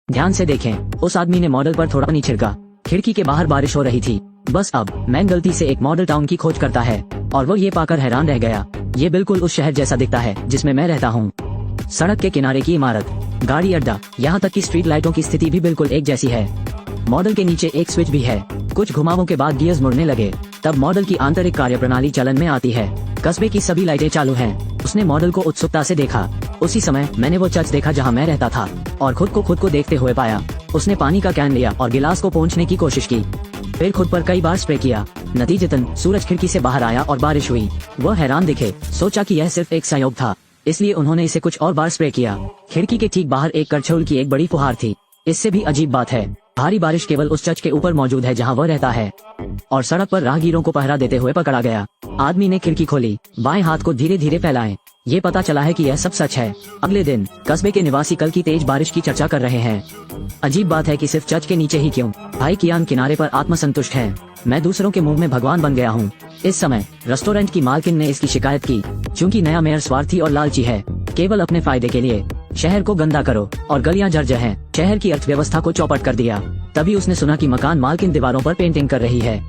ध्यान से देखें, उस आदमी ने मॉडल पर थोड़ा पानी छिड़का। खिड़की के बाहर बारिश हो रही थी। बस अब मैन गलती से एक मॉडल टाउन की खोज करता है और वो ये पाकर हैरान रह गया, ये बिल्कुल उस शहर जैसा दिखता है जिसमें मैं रहता हूँ। सड़क के किनारे की इमारत, गाड़ी अड्डा, यहाँ तक कि स्ट्रीट लाइटों की स्थिति भी बिल्कुल एक जैसी है। मॉडल के नीचे एक स्विच भी है। कुछ घुमावों के बाद गियर्स मुड़ने लगे। तब मॉडल की आंतरिक कार्यप्रणाली चलन में आती है। कस्बे की सभी लाइटें चालू हैं। उसने मॉडल को उत्सुकता से देखा। उसी समय मैंने वो चर्च देखा जहाँ मैं रहता था और खुद को देखते हुए पाया। उसने पानी का कैन लिया और गिलास को पोंछने की कोशिश की, फिर खुद पर कई बार स्प्रे किया। नतीजतन सूरज खिड़की से बाहर आया और बारिश हुई। वह हैरान दिखे, सोचा कि यह सिर्फ एक संयोग था, इसलिए उन्होंने इसे कुछ और बार स्प्रे किया। खिड़की के ठीक बाहर एक करछोल की एक बड़ी फुहार थी। इससे भी अजीब बात है, भारी बारिश केवल उस चर्च के ऊपर मौजूद है जहाँ वह रहता है और सड़क पर राहगीरों को पहरा देते हुए पकड़ा गया। आदमी ने खिड़की खोली, बाएं हाथ को धीरे धीरे फैलाएं। ये पता चला है कि यह सब सच है। अगले दिन कस्बे के निवासी कल की तेज बारिश की चर्चा कर रहे हैं। अजीब बात है कि सिर्फ चर्च के नीचे ही क्यों। भाई कियान किनारे पर आत्मसंतुष्ट है। मैं दूसरों के मुंह में भगवान बन गया हूँ। इस समय रेस्टोरेंट की मालकिन ने इसकी शिकायत की, क्योंकि नया मेयर स्वार्थी और लालची है, केवल अपने फायदे के लिए। शहर को गंदा करो और गलियां जर्जर हैं। शहर की अर्थव्यवस्था को चौपट कर दिया। तभी उसने सुना कि मकान मालकिन दीवारों पर पेंटिंग कर रही है,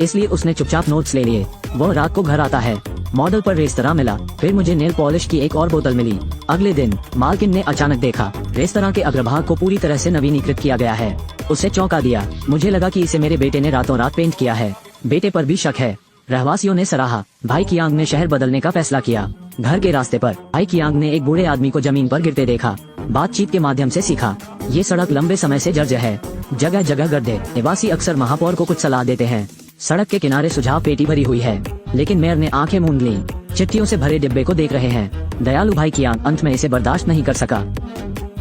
इसलिए उसने चुपचाप नोट्स ले लिए। वह रात को घर आता है। मॉडल पर रेस्तरां मिला, फिर मुझे नेल पॉलिश की एक और बोतल मिली। अगले दिन मालकिन ने अचानक देखा रेस्तरां के अग्रभाग को पूरी तरह से नवीनीकृत किया गया है। उसे चौंका दिया। मुझे लगा कि इसे मेरे बेटे ने रातों रात पेंट किया है। बेटे पर भी शक है। रहवासियों ने सराहा। भाई कियांग ने शहर बदलने का फैसला किया। घर के रास्ते पर भाई कियांग ने एक बूढ़े आदमी को जमीन पर गिरते देखा। बातचीत के माध्यम से सीखा, ये सड़क लंबे समय से जर्जर है, जगह जगह गड्ढे। निवासी अक्सर महापौर को कुछ सलाह देते हैं। सड़क के किनारे सुझाव पेटी भरी हुई है, लेकिन मेयर ने आंखें मूंद ली। चिट्ठियों से भरे डिब्बे को देख रहे हैं। दयालु भाई कियांग अंत में इसे बर्दाश्त नहीं कर सका।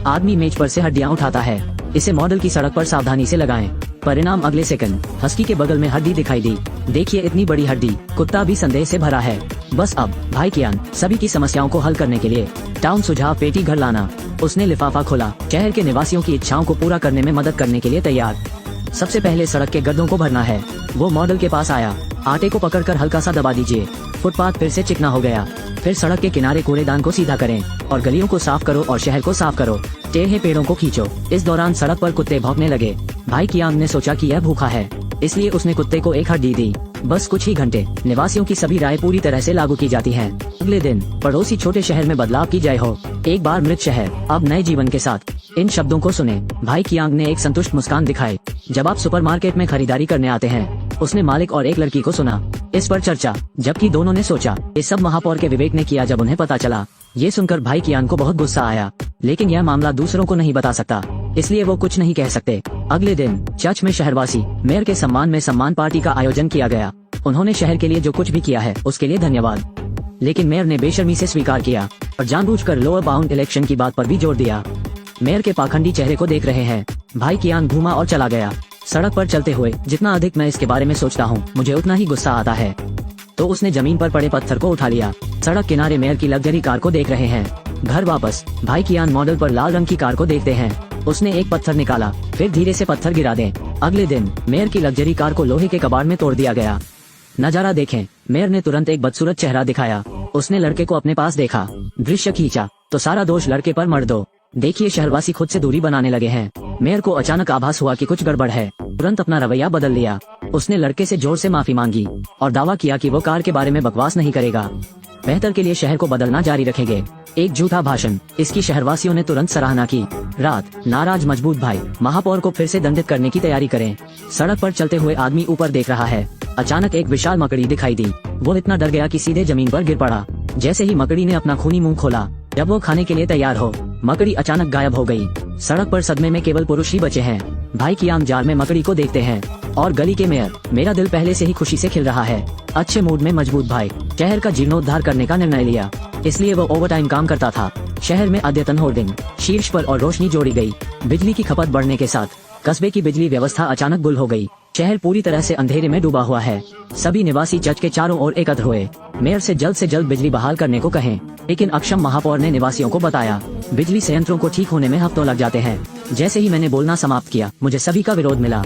आदमी मेज पर से हड्डियां उठाता है। इसे मॉडल की सड़क पर सावधानी से लगाएं। परिणाम अगले सेकंड हस्की के बगल में हड्डी दिखाई दी। देखिए इतनी बड़ी हड्डी। कुत्ता भी संदेह से भरा है। बस अब भाई कियान सभी की समस्याओं को हल करने के लिए टाउन सुझाव पेटी घर लाना। उसने लिफाफा खोला। शहर के निवासियों की इच्छाओं को पूरा करने में मदद करने के लिए तैयार। सबसे पहले सड़क के गड्ढों को भरना है। वो मॉडल के पास आया। आटे को पकड़कर हल्का सा दबा दीजिए। फुटपाथ फिर से चिकना हो गया। फिर सड़क के किनारे कूड़ेदान को सीधा करें और गलियों को साफ करो और शहर को साफ करो। टेढ़े पेड़ों को खींचो। इस दौरान सड़क पर कुत्ते भौंकने लगे। भाई कियांग ने सोचा कि यह भूखा है, इसलिए उसने कुत्ते को एक हड्डी दी। बस कुछ ही घंटे, निवासियों की सभी राय पूरी तरह से लागू की जाती हैं। अगले दिन पड़ोसी छोटे शहर में बदलाव की जय हो। एक बार मृत शहर, अब नए जीवन के साथ। इन शब्दों को सुने। भाई कियांग ने एक संतुष्ट मुस्कान दिखाई। जब आप सुपरमार्केट में खरीदारी करने आते हैं, उसने मालिक और एक लड़की को सुना। इस पर चर्चा, जबकि दोनों ने सोचा ये सब महापौर के विवेक ने किया। जब उन्हें पता चला, ये सुनकर भाई कियान को बहुत गुस्सा आया, लेकिन यह मामला दूसरों को नहीं बता सकता, इसलिए वो कुछ नहीं कह सकते। अगले दिन चर्च में शहरवासी मेयर के सम्मान में सम्मान पार्टी का आयोजन किया गया। उन्होंने शहर के लिए जो कुछ भी किया है उसके लिए धन्यवाद, लेकिन मेयर ने बेशर्मी से स्वीकार किया और जानबूझकर लोअर बाउंड इलेक्शन की बात पर भी जोर दिया। मेयर के पाखंडी चेहरे को देख रहे हैं। भाई कियान घूमा और चला गया। सड़क पर चलते हुए जितना अधिक मैं इसके बारे में सोचता हूँ, मुझे उतना ही गुस्सा आता है। तो उसने जमीन पर पड़े पत्थर को उठा लिया। सड़क किनारे मेयर की लग्जरी कार को देख रहे हैं। घर वापस भाई कियान मॉडल पर लाल रंग की कार को देखते हैं। उसने एक पत्थर निकाला, फिर धीरे से पत्थर गिरा दें। अगले दिन मेयर की लग्जरी कार को लोहे के कबाड़ में तोड़ दिया गया। नजारा देखें। मेयर ने तुरंत एक बदसूरत चेहरा दिखाया। उसने लड़के को अपने पास देखा, दृश्य खींचा तो सारा दोष लड़के पर मर दो। देखिए शहरवासी खुद से दूरी बनाने लगे हैं। मेयर को अचानक आभास हुआ कि कुछ गड़बड़ है। तुरंत अपना रवैया बदल लिया। उसने लड़के से जोर से माफी मांगी और दावा किया कि वो कार के बारे में बकवास नहीं करेगा। बेहतर के लिए शहर को बदलना जारी रखेंगे। एक झूठा भाषण। इसकी शहरवासियों ने तुरंत सराहना की। रात, नाराज मजबूत भाई महापौर को फिर से दंडित करने की तैयारी करें। सड़क पर चलते हुए आदमी ऊपर देख रहा है। अचानक एक विशाल मकड़ी दिखाई दी। वो इतना डर गया कि सीधे जमीन पर गिर पड़ा। जैसे ही मकड़ी ने अपना खूनी मुंह खोला, जब वो खाने के लिए तैयार हो, मकड़ी अचानक गायब हो गई। सड़क पर सदमे में केवल पुरुष ही बचे हैं। भाई कियांग जाल में मकड़ी को देखते हैं और गली के मेयर, मेरा दिल पहले से ही खुशी से खिल रहा है। अच्छे मूड में मजबूत भाई शहर का जीर्णोद्धार करने का निर्णय लिया, इसलिए वो ओवरटाइम काम करता था। शहर में अद्यतन होर्डिंग शीर्ष पर और रोशनी जोड़ी गई। बिजली की खपत बढ़ने के साथ कस्बे की बिजली व्यवस्था अचानक गुल हो गई। शहर पूरी तरह से अंधेरे में डूबा हुआ है। सभी निवासी चर्च के चारों ओर एकत्र हुए। मेयर से जल्द बिजली बहाल करने को कहें, लेकिन अक्षम महापौर ने निवासियों को बताया बिजली संयंत्रों को ठीक होने में हफ्तों लग जाते हैं। जैसे ही मैंने बोलना समाप्त किया, मुझे सभी का विरोध मिला।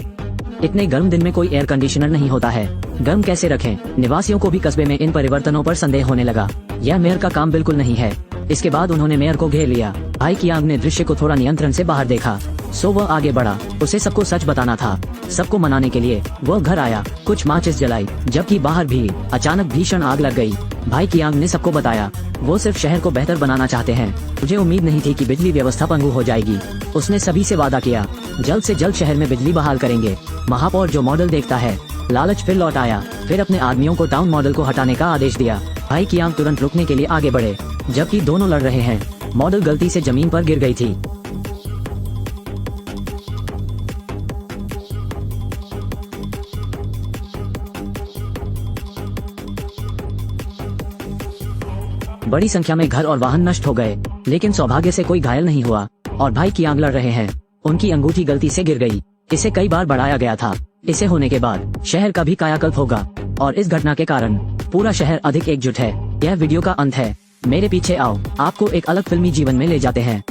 इतने गर्म दिन में कोई एयर कंडीशनर नहीं होता है, गर्म कैसे रखें? निवासियों को भी कस्बे में इन परिवर्तनों पर संदेह होने लगा। यह मेयर का काम बिल्कुल नहीं है। इसके बाद उन्होंने मेयर को घेर लिया। भाई कियांग ने दृश्य को थोड़ा नियंत्रण से बाहर देखा। सो वह आगे बढ़ा। उसे सबको सच बताना था। सबको मनाने के लिए वह घर आया, कुछ माचिस जलाई, जबकि बाहर भी अचानक भीषण आग लग गई। भाई कियांग ने सबको बताया वो सिर्फ शहर को बेहतर बनाना चाहते हैं। मुझे उम्मीद नहीं थी कि बिजली व्यवस्था पंगु हो जाएगी। उसने सभी से वादा किया जल्द से जल्द शहर में बिजली बहाल करेंगे। महापौर जो मॉडल देखता है, लालच फिर लौट आया। फिर अपने आदमियों को टाउन मॉडल को हटाने का आदेश दिया। भाई कियांग तुरंत रुकने के लिए आगे बढ़े, जबकि दोनों लड़ रहे हैं। मॉडल गलती से जमीन पर गिर गई थी। बड़ी संख्या में घर और वाहन नष्ट हो गए, लेकिन सौभाग्य से कोई घायल नहीं हुआ और भाई कियांग लड़ रहे हैं। उनकी अंगूठी गलती से गिर गई। इसे कई बार बढ़ाया गया था। इसे होने के बाद शहर का भी कायाकल्प होगा और इस घटना के कारण पूरा शहर अधिक एकजुट है। यह वीडियो का अंत है। मेरे पीछे आओ, आपको एक अलग फिल्मी जीवन में ले जाते हैं।